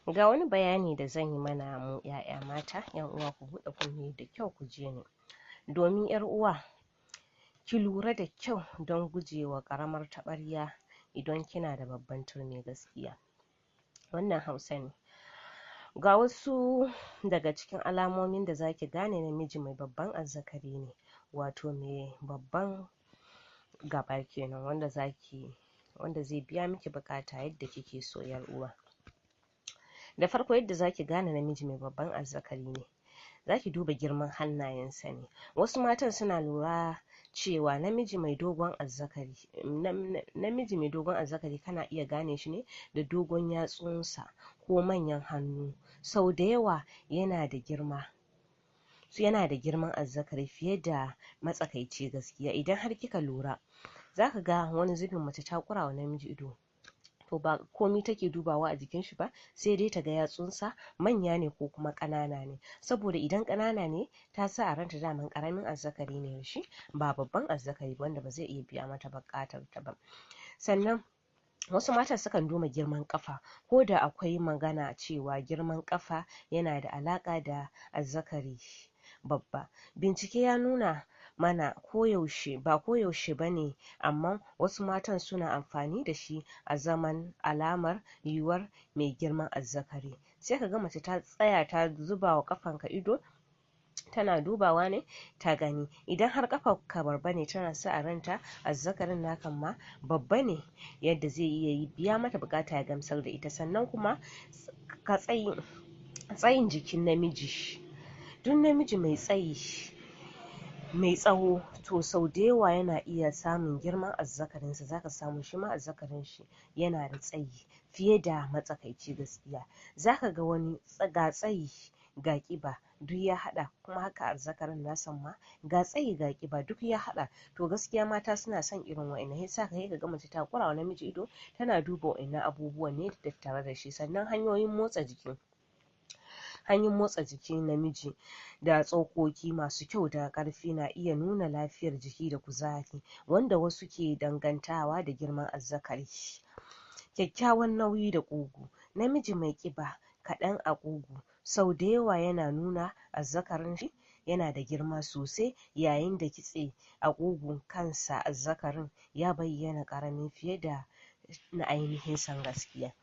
Ga wani bayani da zan yi mana mu 'ya'ya mata, 'yan uwa ku buɗe kunne da kyau ku ji ni. Domin 'yar uwa ki lura da kyau don gujewa ƙaramar taɓarya idan kina da babban turmi gaskiya. Wannan Hausa ne. Ga wasu daga cikin alamomin da zaki gane namiji mai babban azzakari ne, wato mai babban gaba kenan, wanda zai biya miki buƙata yadda kike so 'yar uwa. Da farko yadda zaki gane namiji mai babban azzakari ne, zaki duba girman hannayensa ne. Wasu matan suna lura cewa namiji mai dogon azzakari kana iya gane shi ne da dogon yatsunsa ko manyan hannu. Sau da yawa yana da girman azzakari fiye da matsakaici gaskiya. Idan har kika lura zaka ga wani zubin mace ta ƙura wa namiji ido, to ba komai take dubawa a jikin shi ba, sai dai ta ga yatsunsa manya ne ko kuma ƙanana ne. Saboda idan ƙanana ne ta sa a ranta daman ƙaramin azzakari ne da shi, ba babban azzakari ba, wanda ba zai iya biya mata buƙatar ta ba. Sannan wasu matan sukan duba girman ƙafa, ko da akwai magana cewa girman ƙafa yana da alaƙa da azzakari babba. Bincike ya nuna mana ba koyaushe ba ne, amma wasu matan suna amfani da shi a zaman alamar yiwuwar mai girman azzakari. Sai ka ga mace ta tsaya ta zuba wa ƙafanka ido, tana dubawa ne ta gani. Idan har ƙafarka babba ne tana sa a ranta azzakarin naka ma babba ne, yadda zai iya biya mata buƙata ya gamsar da ita. Sannan kuma tsayin jikin namiji. Duk namiji mai tsawo to sau da yawa yana iya samun girman azzakarinsa. Zaka samu shi ma azzakarin shi yana da tsayi fiye da matsakaici gaskiya. Zaka ga wani ga tsayi ga ƙiba duk ya haɗa, kuma haka azzakarin nasa ma ga tsayi ga ƙiba duk ya haɗa. To gaskiya mata suna son irin wa'innan, sai ka ga mace ta ƙura wa namiji ido tana duba wa'innan abubuwan ne tattare da shi. Sannan hanyoyin motsa jikin namiji da tsokoki masu kyau da ƙarfi na iya nuna lafiyar jiki da kuzari, wanda wasu ke dangantawa da girman azzakari. Kyakkyawan nauyi da ƙugu. Namiji mai ƙiba kaɗan a ƙugu sau da yawa yana nuna azzakarin shi yana da girma sosai, yayin da kitse a ƙugun kansa azzakarin ya bayyana ƙarami fiye da na ainihin san gaskiya.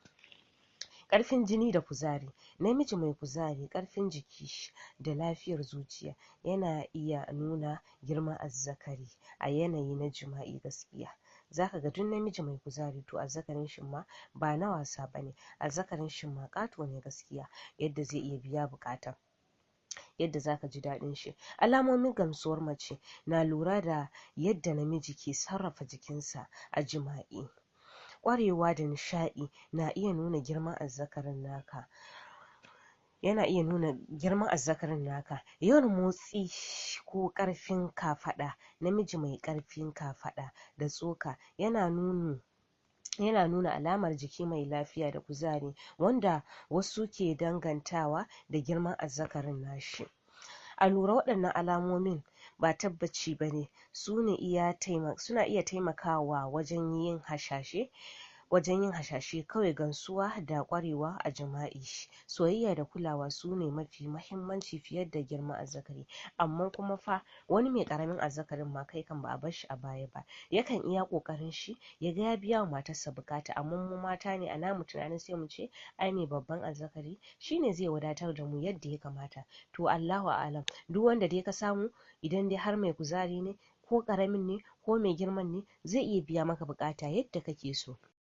Ƙarfin jini da kuzari. Namiji mai kuzari, ƙarfin jiki da lafiyar zuciya yana iya nuna girman azzakari a yanayi na jima'i gaskiya. Zaka ga duk namiji mai kuzari to azzakarin shi ma ba na wasa bane, azzakarin shi ma ƙato ne gaskiya, yadda zai iya biya buƙata, yadda zaka ji daɗin shi. Alamomin gamsuwar mace na lura da yadda namiji ke sarrafa jikinsa a jima'i. Ƙwarewa da nishaɗi na iya nuna girman azzakarin naka. Yawan motsi ko ƙarfin kafaɗa. Namiji mai ƙarfin kafaɗa da tsoka yana nuna alamar jiki mai lafiya da kuzari, wanda wasu ke dangantawa da girman azzakarin nashi. A lura waɗannan alamomin ba tabbaci bane, suna iya taimakawa wajen yin hasashe kawai. Gamsuwa da ƙwarewa a jima'i, soyayya da kulawa sune mafi mahimmanci fiye da girman azzakari. Amma kuma fa wani mai ƙaramin azzakarin ma kai kan ba a bar shi a baya ba, yakan iya ƙoƙarin shi ya ga ya biya wa matarsa buƙata. Amma mu mata ne a namu tunanin sai mu ce ai mai babban azzakari shine zai wadatar da mu yadda ya kamata. To Allahu a'alam. Duk wanda dai ka samu, idan dai har mai kuzari ne ko ƙaramin ne ko mai girman ne, zai iya biya maka buƙata yadda kake so.